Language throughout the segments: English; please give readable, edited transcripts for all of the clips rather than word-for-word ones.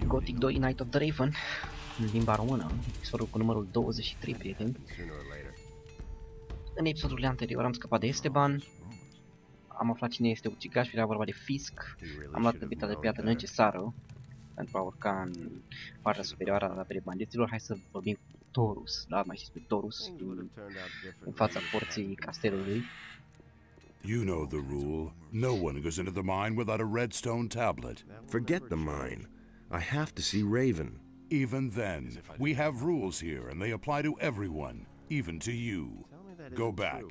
Gothic 2 Night of the Raven în limba română, episodul cu numărul 23, prieteni. În episodurile anterior am scăpat de Esteban, am aflat cine este ucigaș, era vorba de Fisc, am luat bita de piatră necesară pentru a urca în partea superioară a taberei Banditilor. Hai să vorbim cu Torus, da? Mai știți pe Torus, în fața porții castelului. You know the rule. No one goes into the mine without a redstone tablet. Forget the mine. I have to see Raven. Even then, we have rules here and they apply to everyone, even to you. Go back.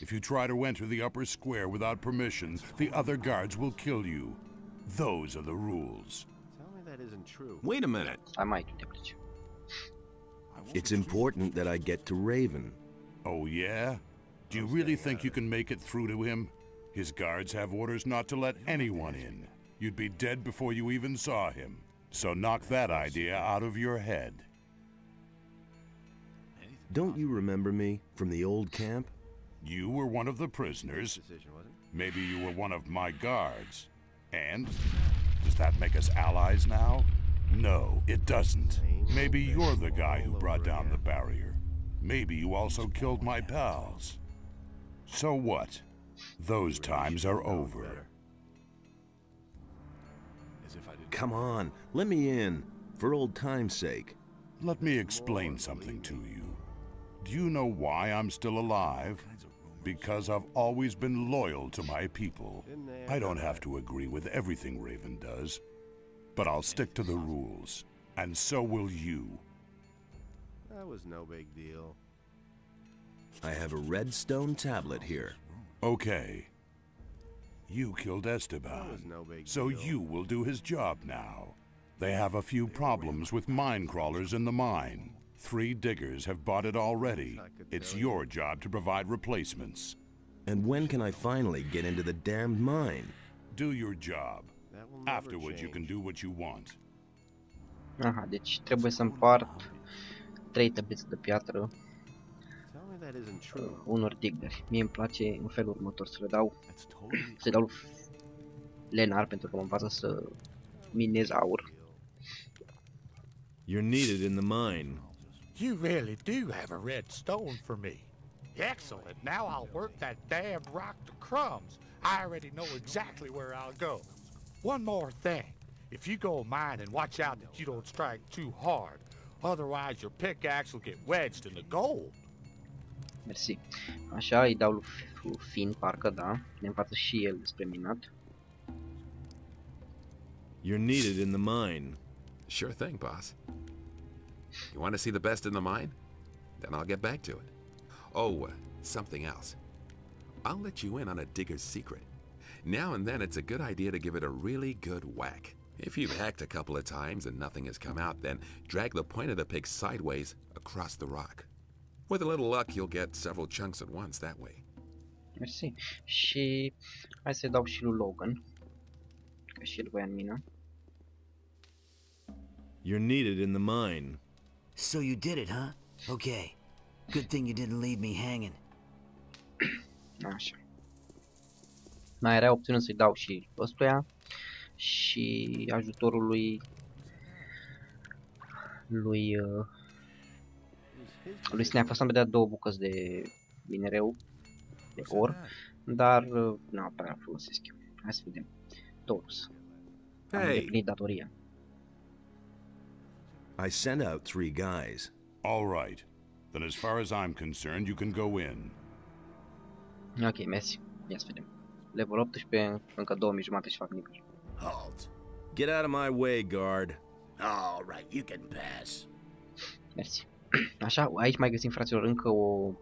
If you try to enter the upper square without permission, the other guards will kill you. Those are the rules. Tell me that isn't true. Wait a minute. Hai mai tu te pleci. It's important that I get to Raven. Oh yeah? Do you really think you can make it through to him? His guards have orders not to let anyone in. You'd be dead before you even saw him. So knock that idea out of your head. Don't you remember me from the old camp? You were one of the prisoners. Maybe you were one of my guards. And? Does that make us allies now? No, it doesn't. Maybe you're the guy who brought down the barrier. Maybe you also killed my pals. So what? Those times are over. Come on, let me in, for old time's sake. Let me explain something to you. Do you know why I'm still alive? Because I've always been loyal to my people. I don't have to agree with everything Raven does, but I'll stick to the rules, and so will you. That was no big deal. I have a redstone tablet here. Okay. You killed Esteban, so you will do his job now. They have a few problems with mine crawlers in the mine. 3 diggers have bought it already. It's your job to provide replacements. And when can I finally get into the damned mine? Do your job. Afterwards you can do what you want. Aha, deci trebuie să împart 3 tăblițe de piatră unor diggeri. Mie îmi place în felul următor să le dau lui Lenar pentru că mă învață să minez aur. You're needed in the mine. You really do have a red stone for me. Excellent. Now I'll work that damned rock to crumbs. I already know exactly where I'll go. One more thing. If you go mine and watch out that you don't strike too hard. Otherwise your pickaxe will get wedged in the gold. Mersi. Așa, îi dau lui Fin, parcă, da. Ne învață și el despre minat. You're needed in the mine. Sure thing, boss. You want to see the best in the mine? Then I'll get back to it. Oh, something else. I'll let you in on a digger's secret. Now and then it's a good idea to give it a really good whack. If you've hacked a couple of times and nothing has come out, then drag the point of the pick sideways across the rock. With a little luck, you'll get several chunks at once that way. Mersi. Și hai să dau și lui Logan, că și el voia în mină. You're needed in the mine. So you did it, huh? Okay. Good thing you didn't leave me hanging. Așa. Mai era opțiunea să-i dau și ăstuia și ajutorul lui Sine. A fost să-mi dea 2 bucăți de minereu, de or, dar nu prea folosesc eu. Hai să vedem. Torus. Am îndeplinit datoria. I sent out 3 guys. All right. Then as far as I'm concerned, you can go in. Ok, mersi. Ia să vedem. Level 18, încă 2 jumate și fac nivel. Halt. Get out of my way, guard. All right, you can pass. Mersi. Așa, aici mai găsim, fraților, încă o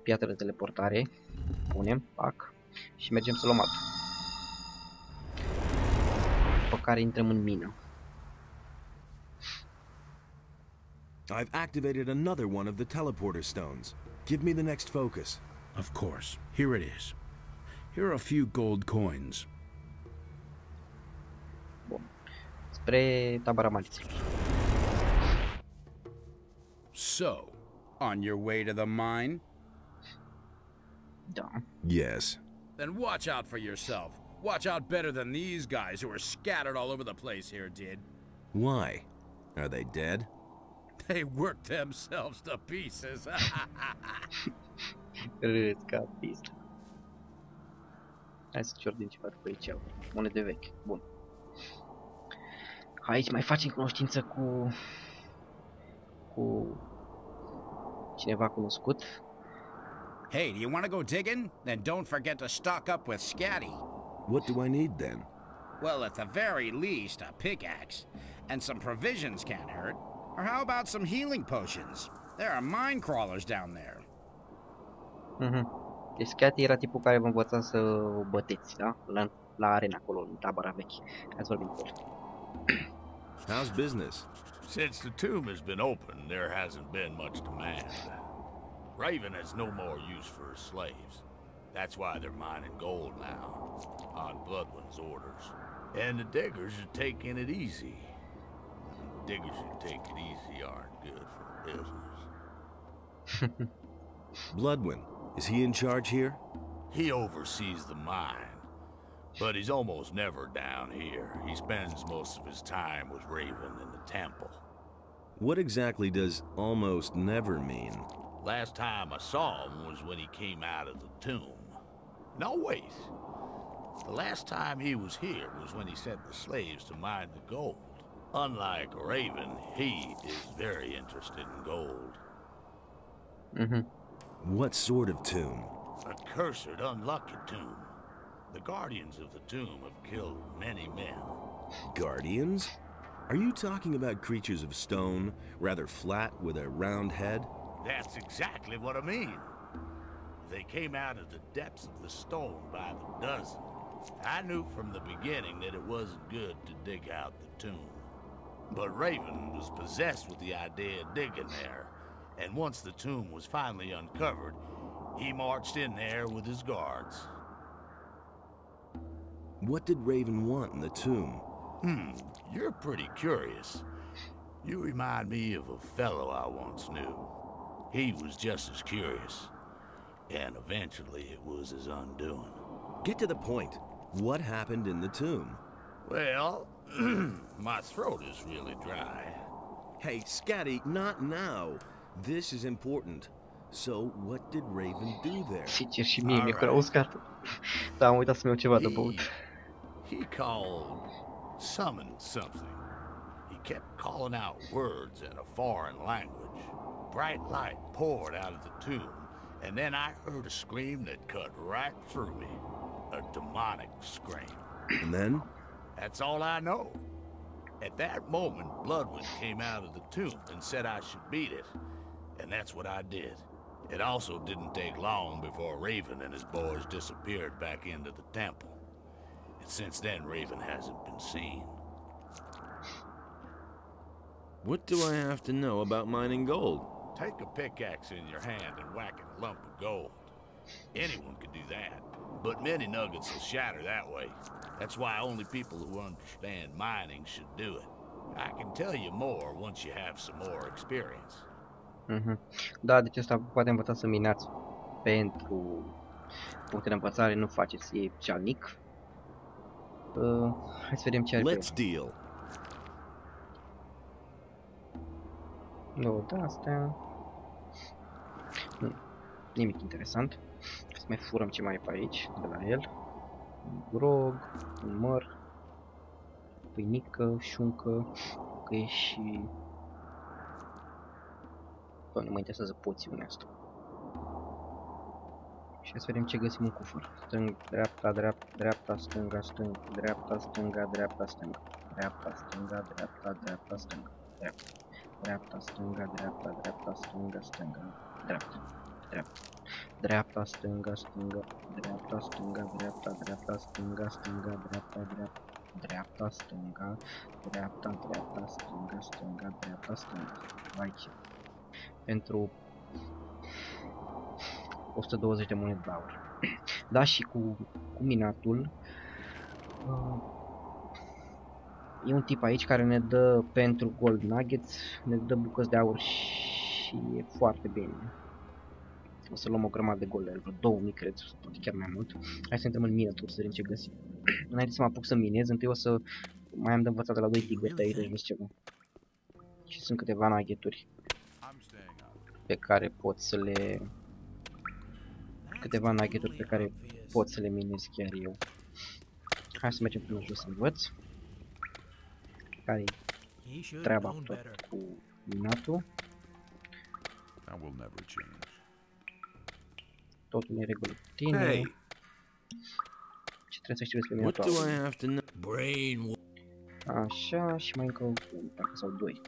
piatră de teleportare. Punem, pac, și mergem să luăm altul. După care intrăm în mină. I've activated another one of the teleporter stones. Give me the next focus. Of course. Here it is. Here are a few gold coins. Bun. Spre tabăra maliților. So, on your way to the mine? Da. Yes. Then watch out for yourself. Watch out better than these guys who are scattered all over the place here did. Why? Are they dead? They worked themselves to pieces. Râzi ca pista. Hai să ciordin ceva după aici. Monede vechi. Bun. Aici mai facem cunoștință cu cineva cunoscut. Hey, do you want to go digging? Then don't forget to stock up with Scatty. What do I need then? Well, at the very least, a pickaxe. And some provisions can't hurt. Or how about some healing potions? There are mine crawlers down there. Deci Scatty era tipul care vă învăța să o băteți, da? La arena acolo, în tabăra veche. Hai să vorbim cu el. How's business? Since the tomb has been open, there hasn't been much demand. Raven has no more use for her slaves. That's why they're mining gold now, on Bloodwind's orders. And the diggers are taking it easy. Diggers who take it easy aren't good for business. Bloodwind, is he in charge here? He oversees the mine, but he's almost never down here. He spends most of his time with Raven in the temple. What exactly does almost never mean? Last time I saw him was when he came out of the tomb. No, wait. The last time he was here was when he sent the slaves to mine the gold. Unlike Raven, he is very interested in gold. What sort of tomb? A cursed, unlucky tomb. The guardians of the tomb have killed many men. Guardians? Are you talking about creatures of stone, rather flat with a round head? That's exactly what I mean. They came out of the depths of the stone by the dozen. I knew from the beginning that it wasn't good to dig out the tomb. But Raven was possessed with the idea of digging there, and once the tomb was finally uncovered, he marched in there with his guards. What did Raven want in the tomb? You're pretty curious. You remind me of a fellow I once knew. He was just as curious, and eventually it was his undoing. Get to the point. What happened in the tomb? Well, my throat is really dry. Hey, Scatty, not now. This is important. So, what did Raven do there? Sincer și mie mi-e cură uscat. Dar am uitat să-mi iau ceva de băut. He summoned something. He kept calling out words in a foreign language. Bright light poured out of the tomb, and then I heard a scream that cut right through me. A demonic scream. And then? That's all I know. At that moment, Bloodwind came out of the tomb and said I should beat it. And that's what I did. It also didn't take long before Raven and his boys disappeared back into the temple. And since then, Raven hasn't been seen. What do I have to know about mining gold? Take a pickaxe in your hand and whack a lump of gold. Anyone can do that, but many nuggets will shatter that way. That's why only people who understand mining should do it. I can tell you more once you have some more experience. Da, deci asta poate învăța să minați pentru puncte de învățare, nu faceți, e jalnic. Hai să vedem ce are. Let's deal. Nu, da, astea... Nimic interesant. Să mai furăm ce mai e pe aici, de la el. Un grog, un măr, pâinică, șuncă, că e și... Bă, nu mă interesează poțiunea asta. Și hai să vedem ce găsim în cufăr. Stâng, dreapta, dreapta, stânga, stânga, dreapta, stânga, dreapta, stânga. Dreapta, stânga, dreapta, dreapta, stânga. Dreapta. Dreapta, stânga, dreapta, dreapta, stânga, stânga. Dreapta. Dreapta. Dreapta, stânga, stânga, dreapta, stânga, dreapta, dreapta, stânga, stânga, dreapta, dreapta. Dreapta, stânga, dreapta, dreapta, stânga, stânga, dreapta, stânga. Aici. Pentru 120 de monede de aur. Da, și cu minatul e un tip aici care ne dă pentru gold nuggets, ne dă bucăți de aur și e foarte bine. O să luăm o grămadă de gold, vreo 2000 cred, poate chiar mai mult. Hai să intrăm în minături să vedem ce găsim. Înainte să mă apuc să minez, întâi o să mai am de învățat de la 2 tigătăi, deci nu știu ceva. Și sunt câteva nuggeturi pe care pot să le... Câteva nuggeturi pe care pot să le minez chiar eu. Hai să mergem până jos să învăț. Care-i treaba tot cu minatul. Totul e regulă cu tine. Ce trebuie să știu despre minatul? Așa, și mai încă un, parcă sau 2.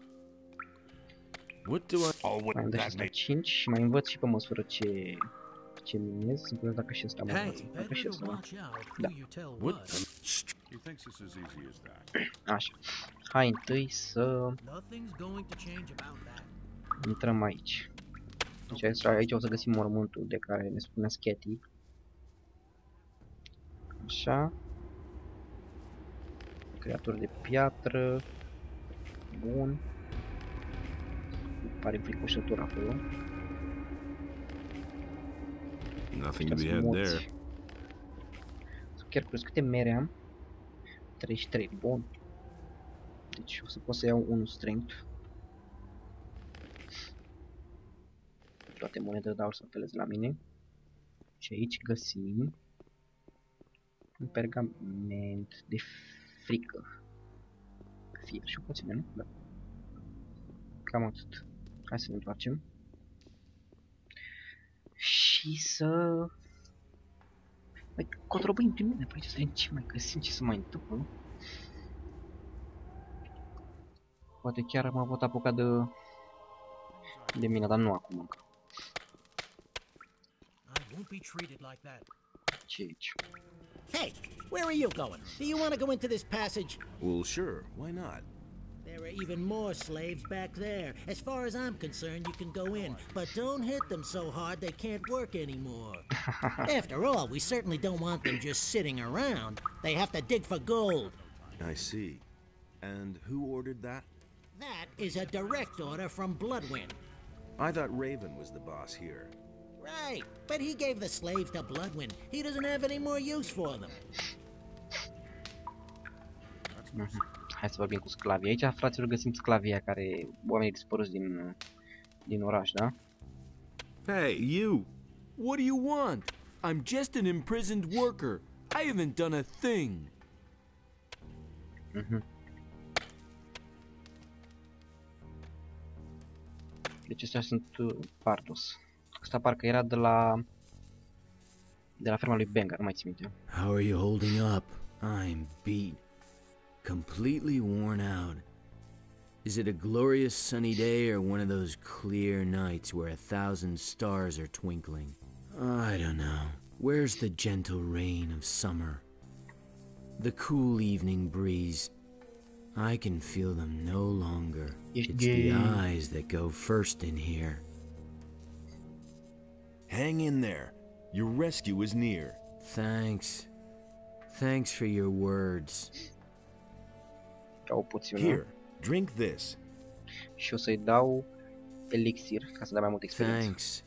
Mai am de asta 5 și mai învăț și pe măsură ce minez. Sunt curios dacă și ăsta mă învăță. Dacă și ăsta, da. Așa. Hai întâi să intrăm aici. Deci aici o să găsim mormântul de care ne spune Scatty. Așa. Creaturi de piatră. Bun. Pare fricoșător acolo. Nothing to be had there. Chiar curios câte mere am? 33, bun. Deci o să pot să iau 1 strength. Toate monedele de aur să apelez la mine. Și aici găsim un pergament de frică. Fier și o puține, nu? Da. Cam atât. Hai să ne întoarcem. Și să... Băi, cotrobăim primele pe aici să vedem ce mai găsim, ce să mai întâmplă. Poate chiar m-a pot apuca de Mina, dar nu acum încă. Ce aici? Hey, where are you going? Do you want to go into this passage? Well, sure. Why not? There are even more slaves back there. As far as I'm concerned, you can go in, but don't hit them so hard they can't work anymore. After all, we certainly don't want them just sitting around. They have to dig for gold. I see. And who ordered that? That is a direct order from Bloodwind. I thought Raven was the boss here. Right, but he gave the slaves to Bloodwind. He doesn't have any more use for them. Hai să vorbim cu sclavii. Aici, fraților, găsim sclavia care... Oamenii dispăruți din oraș, da? Hey, you! What do you want? I'm just an imprisoned worker. I haven't done a thing. Deci astea sunt Pardos. Asta parcă era de la ferma lui Benga, nu mai țin minte. How are you holding up? I'm beat. Completely worn out. Is it a glorious sunny day or one of those clear nights where 1,000 stars are twinkling? I don't know. Where's the gentle rain of summer? The cool evening breeze. I can feel them no longer. It's the eyes that go first in here. Hang in there. Your rescue is near. Thanks. Thanks for your words. Here, drink this. Și o să-i dau elixir ca să dea mai multă experiență. Thanks.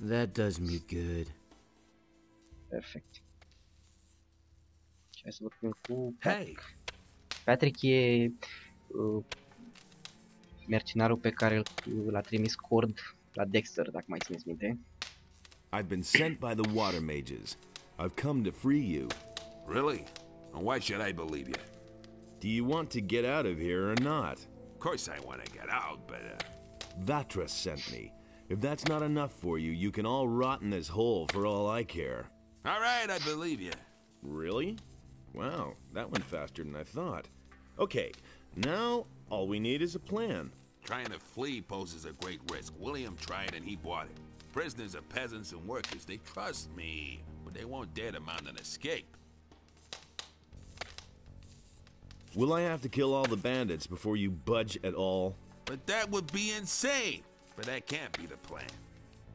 That does me good. Perfect. Hai să vorbim cu Patrick. Patrick e mercenarul pe care l-a trimis Cord la Dexter, dacă mai țineți minte. I've been sent by the water mages. I've come to free you. Really? And why should I believe you? Do you want to get out of here or not? Of course I want to get out, but Vatra sent me. If that's not enough for you, you can all rot in this hole for all I care. All right, I believe you. Really? Wow, that went faster than I thought. Okay, now all we need is a plan. Trying to flee poses a great risk. William tried and he bought it. Prisoners are peasants and workers. They trust me, but they won't dare to mount an escape. Will I have to kill all the bandits before you budge at all? But that would be insane. But that can't be the plan.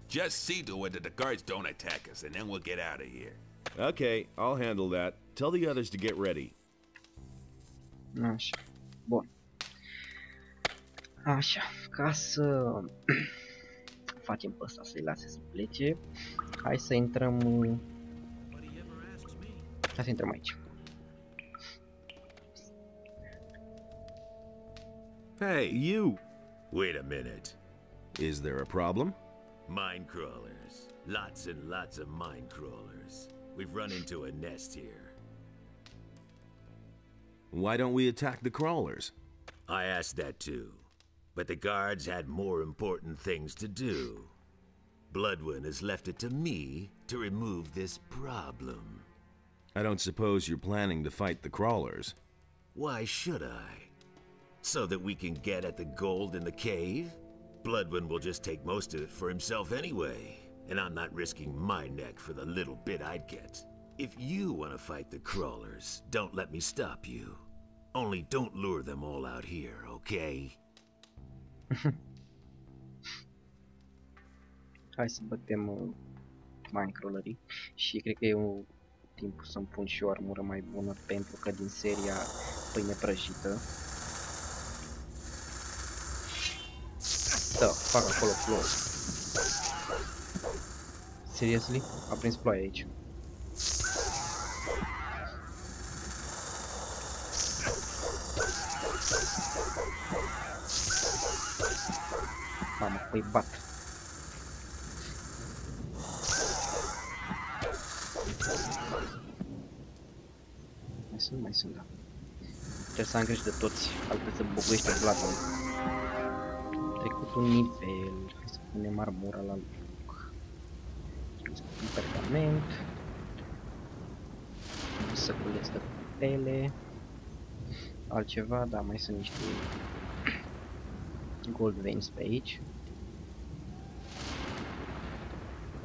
Just see to it that the guards don't attack us, and then we'll get out of here. Okay, I'll handle that. Tell the others to get ready. Așa. Bun. Așa, ca să facem pe ăsta să-i lase să plece, hai să intrăm... Hai să intrăm aici. Hey, you! Wait a minute. Is there a problem? Mine crawlers. Lots and lots of mine crawlers. We've run into a nest here. Why don't we attack the crawlers? I asked that too. But the guards had more important things to do. Bloodwind has left it to me to remove this problem. I don't suppose you're planning to fight the crawlers. Why should I? So that we can get at the gold in the cave? Bloodwind will just take most of it for himself anyway, and I'm not risking my neck for the little bit I'd get. If you want to fight the crawlers, don't let me stop you. Only don't lure them all out here, okay? Hai să bătem mine-crawlerii și cred că e timpul să-mi pun și o armură mai bună, pentru că din seria pâine prăjită. Da, fac acolo plouă. Seriously? A prins ploaia aici. Mamă, păi bat. Mai sunt, da. Trebuie să am grijă de toți, altfel să băguiești pe Bloodwind. Trecut un nivel, hai să punem armura la loc. Să punem pergament. Săculeț de pele. Altceva, da, mai sunt niște gold veins pe aici.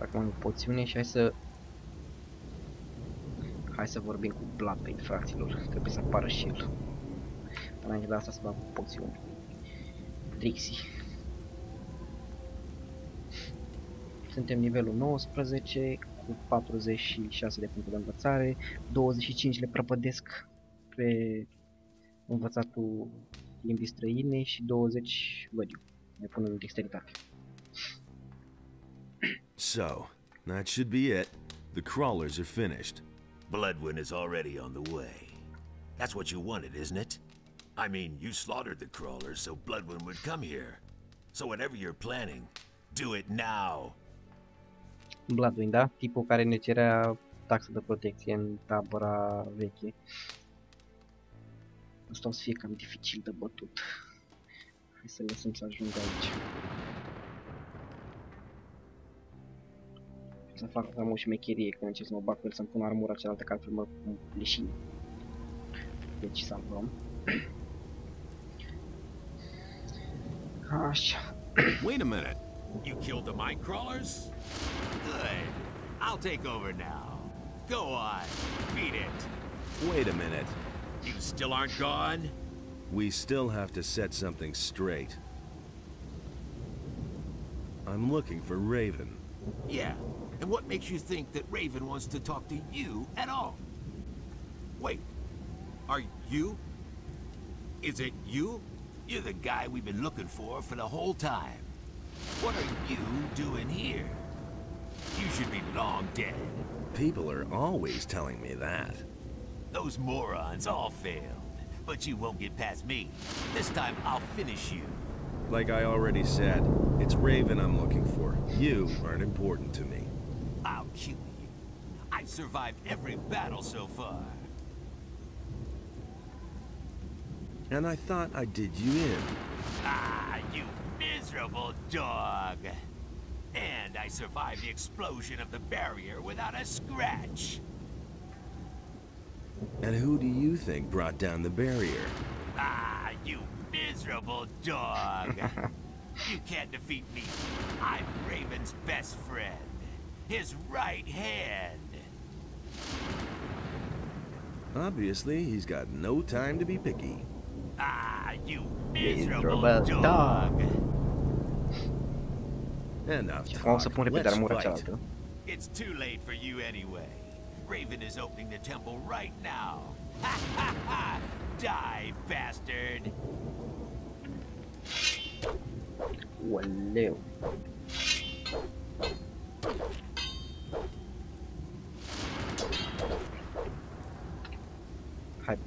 Acum o poțiune și hai să vorbim cu Bloodwind, fraților. Trebuie să apară și el. Înainte de asta să bag poțiune. Trixie. Suntem nivelul 19 cu 46 de puncte de învățare, 25 le prăpădesc pe învățatul limbii străine și 20 văd eu. Ne pun în dexteritate. So, that should be it. The crawlers are finished. Bloodwind is already on the way. That's what you wanted, isn't it? I mean, you slaughtered the crawlers so Bloodwind would come here. So whatever you're planning, do it now. Bloodwind, da? Tipul care ne cerea taxă de protecție în tabăra veche. Asta o să fie cam dificil de bătut. Hai să lăsăm să ajungă aici. Să fac o șmecherie când încerc să mă bag cu el, să-mi pun armura cealaltă, că altfel mă leșin. Deci salvăm. Așa. Wait a minute. You killed the mine crawlers? Good. I'll take over now. Go on. Beat it. Wait a minute. You still aren't gone? We still have to set something straight. I'm looking for Raven. Yeah. And what makes you think that Raven wants to talk to you at all? Wait. Are you? Is it you? You're the guy we've been looking for the whole time. What are you doing here? You should be long dead. People are always telling me that. Those morons all failed. But you won't get past me. This time I'll finish you. Like I already said, it's Raven I'm looking for. You aren't important to me. I'll kill you. I've survived every battle so far. And I thought I did you in. Ah, you miserable dog. And I survived the explosion of the barrier without a scratch. And who do you think brought down the barrier? Ah, you miserable dog. You can't defeat me. I'm Raven's best friend. His right hand. Obviously, he's got no time to be picky. Ah, you miserable dog. Enough talk. Let's fight. It's too late for you anyway. Raven is opening the temple right now. Ha ha ha! Die, bastard! Ualeu. Hai.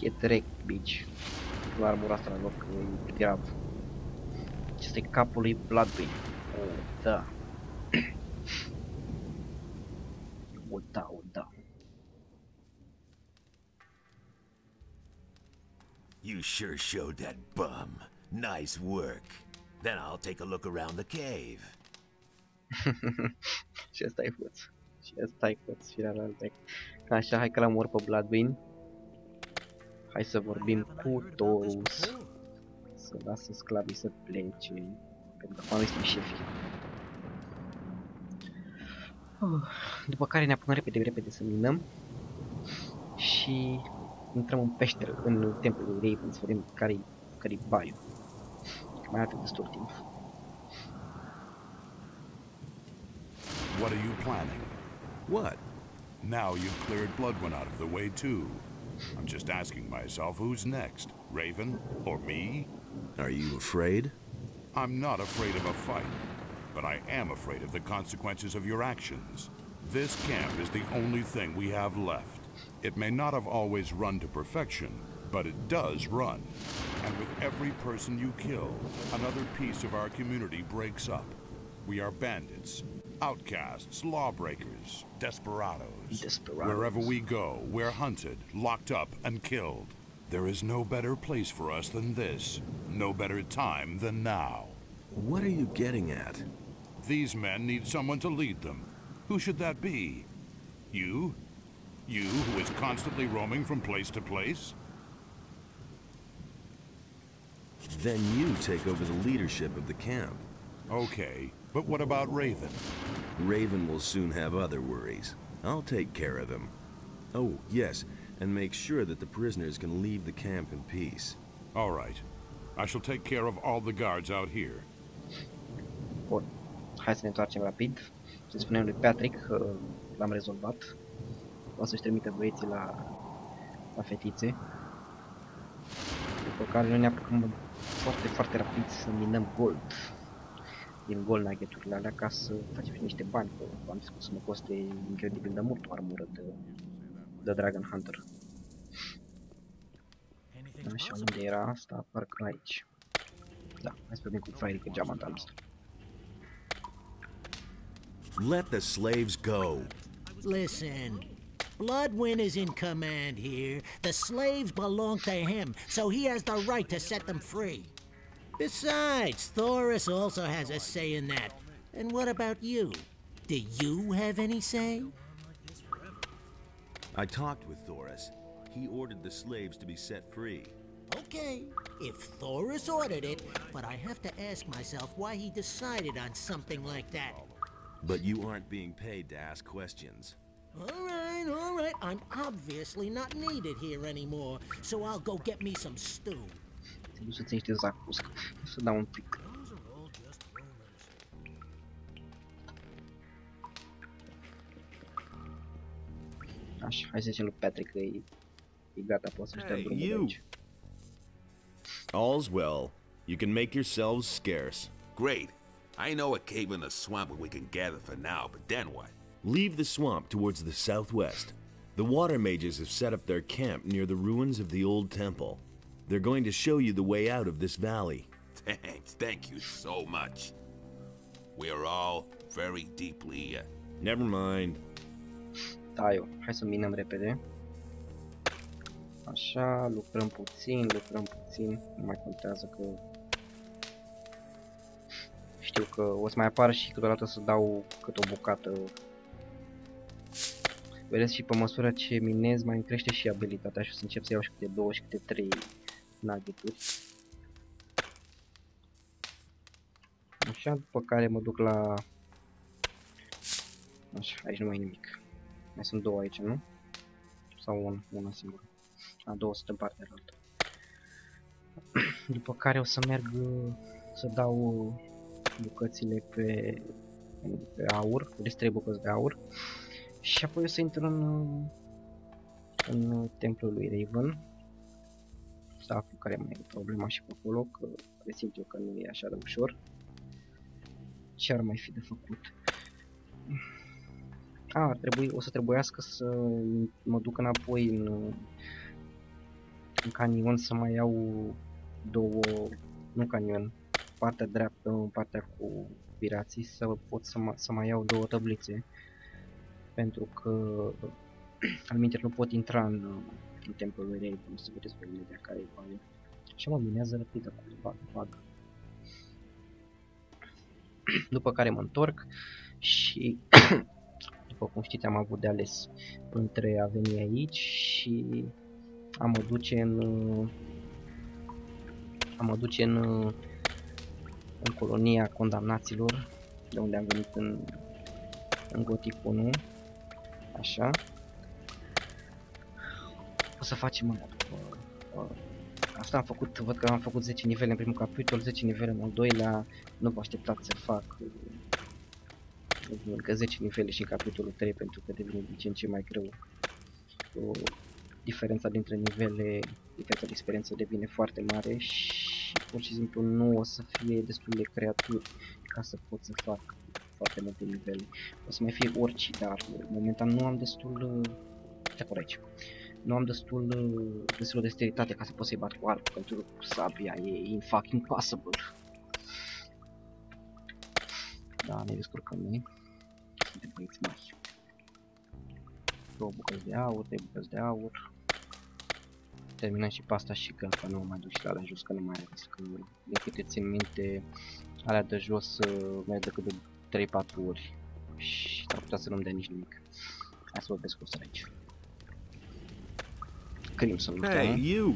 Get wrecked, bitch. Nu armura asta la loc, e grav. Acesta e capul lui Bloodwing. Oh, da. Oh, da, oh, da. You sure showed that bum. Nice work. Then I'll take a look around the cave. Și ăsta e fuț. Și ăsta e fuț. Și la alt. Așa, hai că l-am omorât pe Bloodwing. Hai să vorbim cu Taurus. Să lasă sclavii să plece. Pentru că oamenii sunt șefii. După care ne apucăm repede să minăm. Și intrăm în peșteră, în templul lui Raven, să vedem care-i baiul. Mai avem destul timp. What are you planning? What? Now you've cleared Bloodwin out of the way too. I'm just asking myself who's next, Raven or me? Are you afraid? I'm not afraid of a fight, but I am afraid of the consequences of your actions. This camp is the only thing we have left. It may not have always run to perfection, but it does run. And with every person you kill, another piece of our community breaks up. We are bandits, outcasts, lawbreakers, desperados. Wherever we go, we're hunted, locked up, and killed. There is no better place for us than this. No better time than now. What are you getting at? These men need someone to lead them. Who should that be? You? You, who is constantly roaming from place to place? Then you take over the leadership of the camp. Okay, but what about Raven? Raven will soon have other worries. I'll take care of him. Oh, yes, and make sure that the prisoners can leave the camp in peace. All right. I shall take care of all the guards out here. Bun. Hai să ne întoarcem rapid. Să spunem lui Patrick că l-am rezolvat. O să-și trimită băieții la fetițe. După care noi ne apucăm foarte rapid să minăm gold. Din gold nugget-urile alea ca să facem niște bani. Că am zis că să mă coste incredibil de mult o armură de Dragon Hunter. Așa, unde era asta? Parcă aici. Da, hai să vedem cu fraierii că geamantanul ăsta. Let the slaves go. Listen, Bloodwin is in command here. The slaves belong to him, so he has the right to set them free. Besides, Thoris also has a say in that. And what about you? Do you have any say? I talked with Thoris. He ordered the slaves to be set free. Okay, if Thoris ordered it, but I have to ask myself why he decided on something like that. But you aren't being paid to ask questions. All right. I'm obviously not needed here anymore, so I'll go get me some stew. Te duci să-ți niște zacuscă. Să dau un pic. Așa, hai să zicem lui Patrick că e gata, poate să-și dea drumul de aici. All's well. You can make yourselves scarce. Great. I know a cave in the swamp where we can gather for now, but then what? Leave the swamp towards the southwest. The water mages have set up their camp near the ruins of the old temple. They're going to show you the way out of this valley. Thanks. Thank you so much. We are all very deeply... Never mind. Da, hai să minăm repede. Așa, lucrăm puțin, nu mai contează că... Știu că o să mai apară și câteodată să dau cât o bucată. Vedeți, și pe măsură ce minez mai îmi crește și abilitatea și o să încep să iau și câte 2 și câte 3 nugget-uri. Așa, după care mă duc la... Așa, aici nu mai e nimic. Mai sunt 2 aici, nu? Sau una singură. A, 2 sunt în partea altă. După care o să merg să dau bucățile pe aur, deci 3 bucăți de aur. Și apoi o să intru în templul lui Raven. Să aflu care mai e problema și pe acolo, că resimt eu că nu e așa de ușor. Ce ar mai fi de făcut? O să trebuiască să mă duc înapoi în canion să mai iau două, nu canion, partea dreaptă, în partea cu pirații, să pot să mai iau două tablițe, pentru că alminter nu pot intra în templul lui Raven, să vedeți pe imediat care e valul. Și mă minează rapid acolo, vag. După care mă întorc și după cum știți am avut de ales între a veni aici și a mă duce în colonia condamnaților, de unde am venit în Gothic 1. Așa. O să facem asta am făcut, văd că am făcut 10 nivele în primul capitol, 10 nivele în al doilea, nu vă așteptați să fac încă 10 nivele și în capitolul 3 pentru că devine din ce în ce mai greu. Diferența dintre nivele, diferența de experiență devine foarte mare și pur și simplu nu o să fie destul de creaturi ca să pot să fac foarte multe nivele. O să mai fie orice, dar momentan nu am destul de por aici. Nu am destul de dexteritate ca să pot să-i bat cu arc, pentru că cu sabia e fucking impossible. Da, ne descurcăm noi. Suntem băieți mari. 2 bucăți de aur, 3 bucăți de aur. Terminăm și pe asta și gata, nu mă mai duc și la alea jos, că nu mai are risc. Din câte țin minte, alea de jos merg decât de 3-4 ori. Și ar putea să nu-mi dea nici nimic. Hai să vorbesc cu ăsta aici. Hey, you!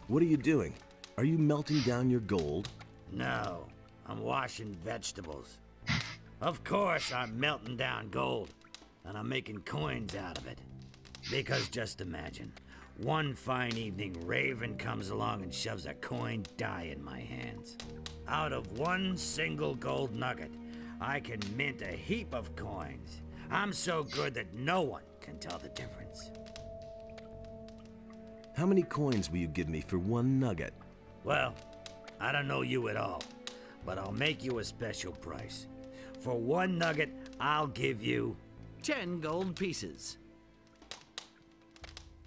What are you doing? Are you melting down your gold? No, I'm washing vegetables. Of course I'm melting down gold, and I'm making coins out of it. Because just imagine, one fine evening Raven comes along and shoves a coin die in my hands. Out of one single gold nugget, I can mint a heap of coins. I'm so good that no one can tell the difference. How many coins will you give me for one nugget? Well, I don't know you at all, but I'll make you a special price. For one nugget, I'll give you 10 gold pieces.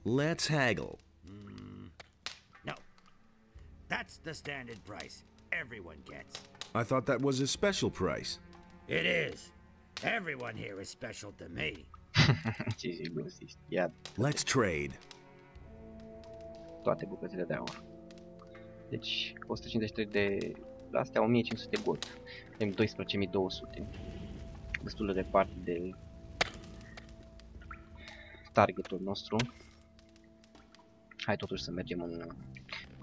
Let's haggle. No, that's the standard price everyone gets. I thought that was a special price. It is. Everyone here is special to me. Let's trade. Toate bucățile de aur. Deci 153 de astea, 1500 de gold. Avem 12.200. Destul de departe de targetul nostru. Hai totuși să mergem în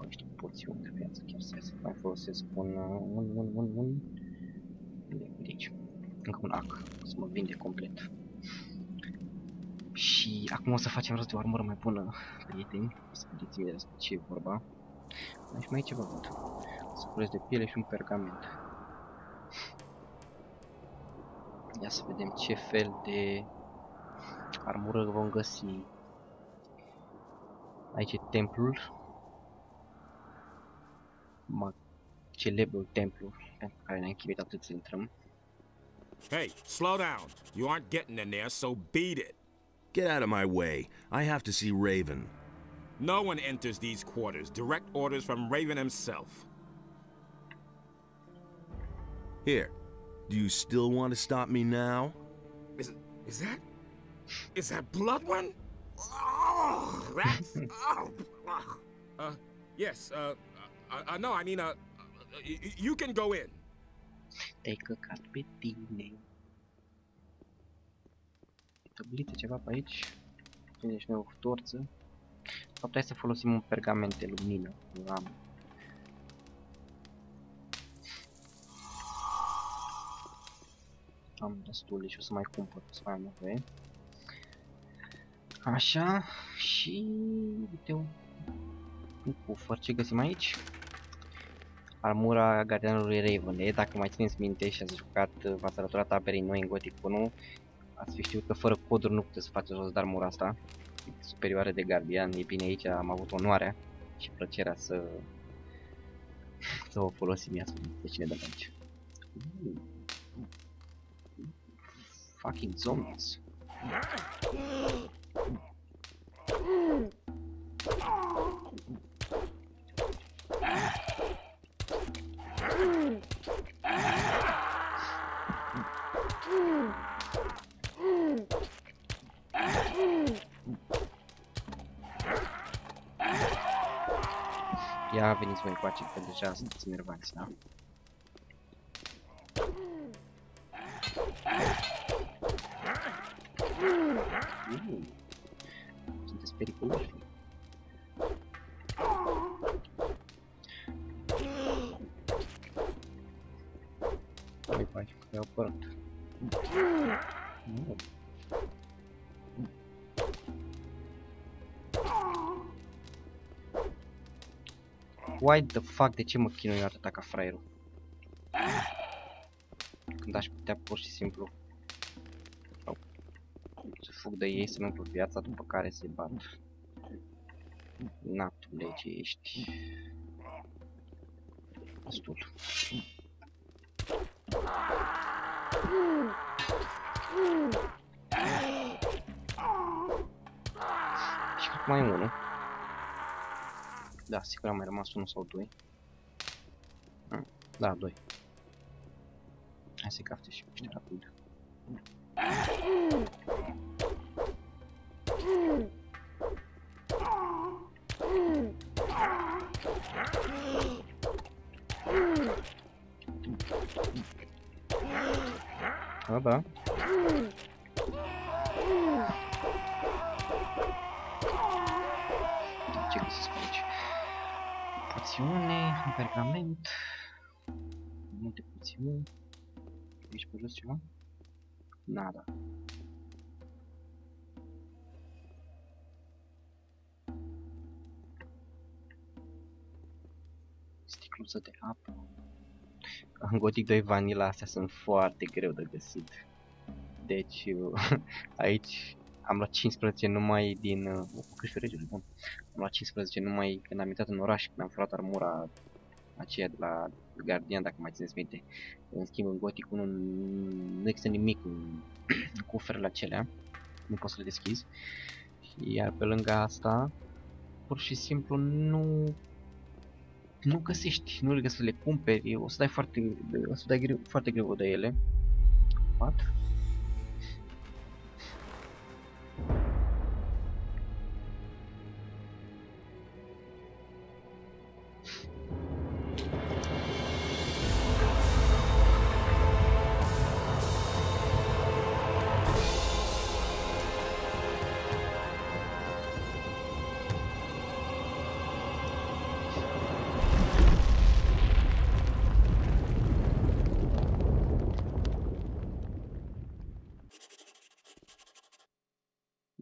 niște poțiuni de viață, chiar să mai folosesc un de aici. Încă un ac, să mă vinde complet. Și acum o să facem rost de o armură mai bună, prieteni. O să vedeți imediat despre ce e vorba. Și mai e ceva văd. O să folosesc de piele și un pergament. Ia să vedem ce fel de armură vom găsi. Aici e templul. Celebrul templu pentru care ne-am chinuit atât să intrăm. Hey, slow down. You aren't getting in there, so beat it. Get out of my way. I have to see Raven. No one enters these quarters. Direct orders from Raven himself. Here. Do you still want to stop me now? Is that blood one? Oh, that's... yes, no, I mean, you can go in. Te-ai căcat pe tine. Tablițe ceva pe aici. Vine și noi o torță. Fapt, hai să folosim un pergament de lumină. Am destule și o să mai cumpăr, o să mai am nevoie. Așa, și uite un cufăr, ce găsim aici? Armura gardianului Raven. Dacă mai țineți minte și ați jucat, v-ați alăturat taberei noi în Gothic 1, ați fi știut că fără coduri nu puteți să faceți jos de armura asta superioară de gardian. E bine, aici am avut onoarea și plăcerea să o folosim. Ia să vedem pe cine dăm aici. Fucking zombies. Ia veniți voi încoace, că deja sunteți nervați, da? Sunteți periculoși. Bai, că i-au apărut. Why the fuck, de ce mă chinui eu atâta ca fraierul? Când aș putea pur și simplu să fug de ei, să-mi umplu viața, după care se bat. Na, tu lege ești. Destul. Și acum mai unul. Da, sigur a mai rămas unul sau doi. Da, doi. Hai să-i cafte și ăștia rapid. A, da. Ce găsesc aici? Poțiune, un pergament, multe poțiuni. Aici pe jos ceva? Nada. Sticluță de apă. În Gothic 2 vanila astea sunt foarte greu de găsit. Deci aici am luat 15 numai din Câști Regiului, bun. Am luat 15 numai când am intrat în oraș, când am furat armura aceea de la Guardian, dacă mai țineți minte. În schimb, în Gothic 1 nu există nimic în cufrele acelea, nu poți să le deschizi. Iar pe lângă asta, pur și simplu nu găsești, nu le găsești să le cumperi, o să dai foarte greu de ele. What?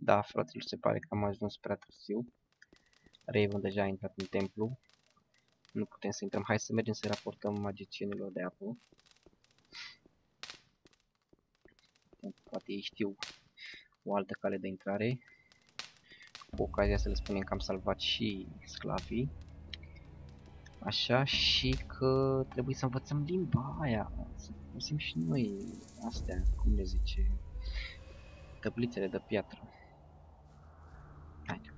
Da, fraților, se pare că am ajuns prea târziu. Raven deja a intrat în templu. Nu putem să intrăm. Hai să mergem să raportăm magicienilor de apă. Poate ei știu o altă cale de intrare. Cu ocazia să le spunem că am salvat și sclavii. Așa, și că trebuie să învățăm limba aia. Să folosim și noi astea, cum le zice, tăblițele de piatră. Haide.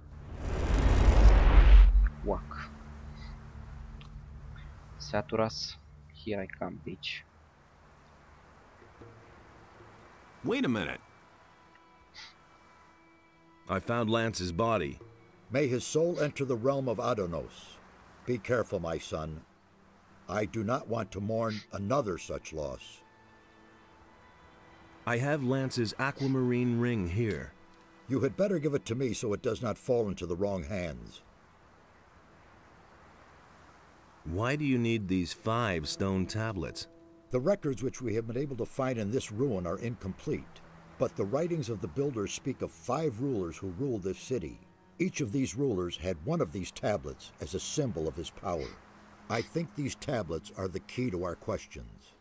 Walk. Saturas, here I come, bitch. Wait a minute. I found Lance's body. May his soul enter the realm of Adonos. Be careful, my son. I do not want to mourn another such loss. I have Lance's aquamarine ring here. You had better give it to me so it does not fall into the wrong hands. Why do you need these 5 stone tablets? The records which we have been able to find in this ruin are incomplete, but the writings of the builders speak of 5 rulers who ruled this city. Each of these rulers had one of these tablets as a symbol of his power. I think these tablets are the key to our questions.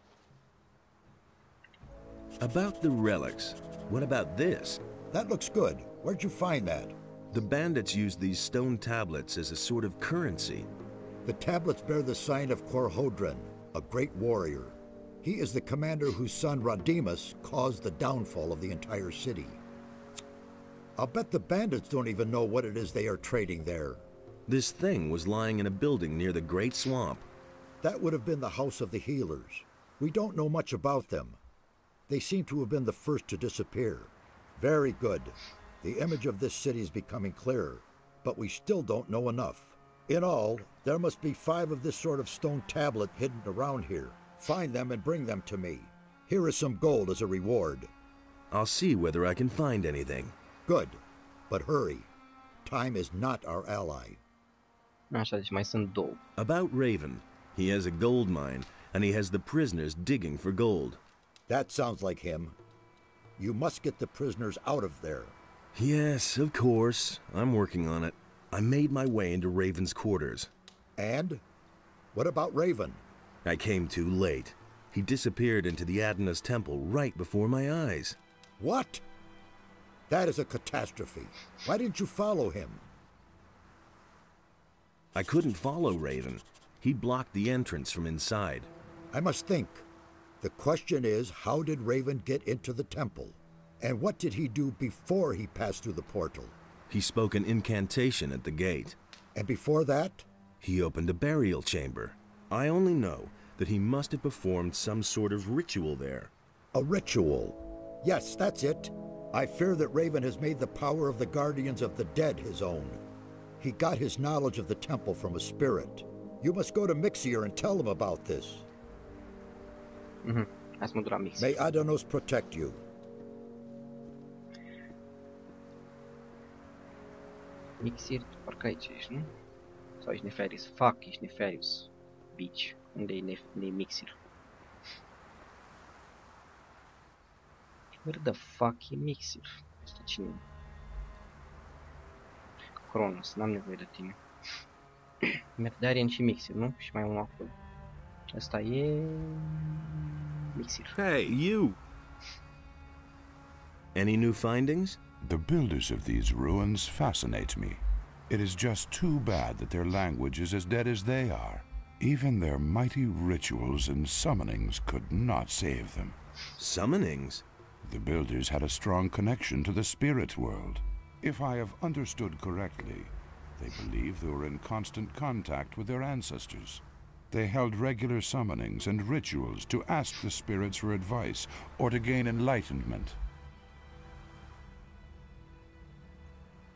About the relics, what about this? That looks good. Where'd you find that? The bandits used these stone tablets as a sort of currency. The tablets bear the sign of Korhodran, a great warrior. He is the commander whose son Rodimus caused the downfall of the entire city. I'll bet the bandits don't even know what it is they are trading there. This thing was lying in a building near the Great Swamp. That would have been the House of the Healers. We don't know much about them. They seem to have been the first to disappear. Very good. The image of this city is becoming clearer, but we still don't know enough. In all, there must be 5 of this sort of stone tablet hidden around here. Find them and bring them to me. Here is some gold as a reward. I'll see whether I can find anything. Good, but hurry. Time is not our ally. Așa, deci mai sunt 2. About Raven. He has a gold mine, and he has the prisoners digging for gold. That sounds like him. You must get the prisoners out of there. Yes, of course. I'm working on it. I made my way into Raven's quarters. And? What about Raven? I came too late. He disappeared into the Adana's temple right before my eyes. What? That is a catastrophe. Why didn't you follow him? I couldn't follow Raven. He blocked the entrance from inside. I must think. The question is, how did Raven get into the temple? And what did he do before he passed through the portal? He spoke an incantation at the gate. And before that? He opened a burial chamber. I only know that he must have performed some sort of ritual there. A ritual? Yes, that's it. I fear that Raven has made the power of the guardians of the dead his own. He got his knowledge of the temple from a spirit. You must go to Mixir and tell him about this. Hai să mă duc la Mixir. May Adanos protect you. Mixir, parcă aici ești, nu? Sau ești Nefarious? Fuck, ești Nefarious. Bitch. Unde e Mixir? Where the fuck e Mixir? Asta cine e? Cronos, n-am nevoie de tine. Merdarian și Mixir, nu? Și mai unul acolo. Asta e... Mixir. Hey, you! Any new findings? The builders of these ruins fascinate me. It is just too bad that their language is as dead as they are. Even their mighty rituals and summonings could not save them. Summonings? The builders had a strong connection to the spirit world. If I have understood correctly, they believe they were in constant contact with their ancestors. They held regular summonings and rituals to ask the spirits for advice or to gain enlightenment.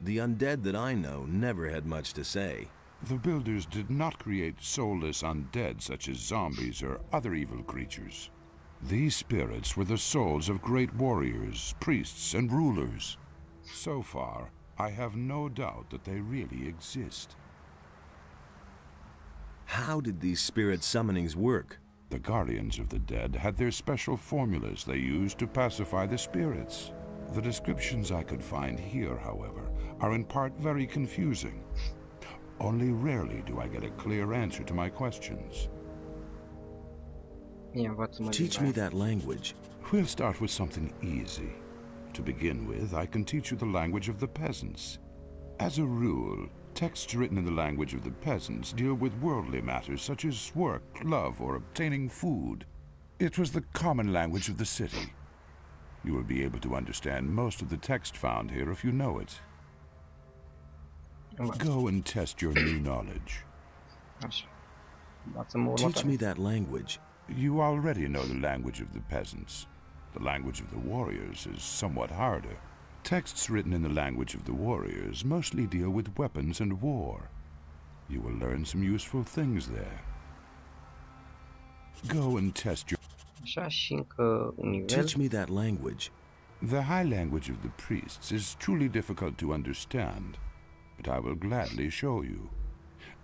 The undead that I know never had much to say. The builders did not create soulless undead such as zombies or other evil creatures. These spirits were the souls of great warriors, priests, and rulers. So far, I have no doubt that they really exist. How did these spirit summonings work? The guardians of the dead had their special formulas they used to pacify the spirits. The descriptions I could find here, however, are in part very confusing. Only rarely do I get a clear answer to my questions. Teach me that language. We'll start with something easy. To begin with, I can teach you the language of the peasants. As a rule, texts written in the language of the peasants deal with worldly matters such as work, love, or obtaining food. It was the common language of the city. You will be able to understand most of the text found here if you know it. Go and test your new knowledge. Teach me that language. You already know the language of the peasants. The language of the warriors is somewhat harder. Texts written in the language of the warriors mostly deal with weapons and war. You will learn some useful things there. Go and test your... Teach me that language. The high language of the priests is truly difficult to understand, but I will gladly show you.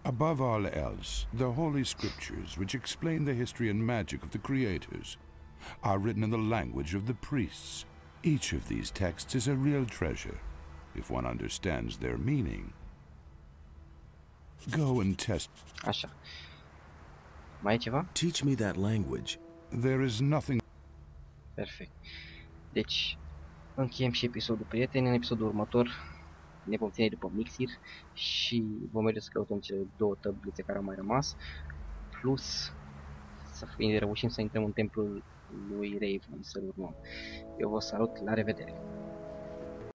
Above all else, the Holy Scriptures, which explain the history and magic of the creators, are written in the language of the priests. Each of these texts is a real treasure, if one understands their meaning. Go and test... Așa. Mai e ceva? Teach me that language. There is nothing... Perfect. Deci, încheiem și episodul, prieteni. În episodul următor ne vom ține după Mixir și vom merge să căutăm cele 2 tăblițe care au mai rămas, plus să reușim să intrăm în templul lui Raven, să-l urmăm. Eu vă salut, la revedere!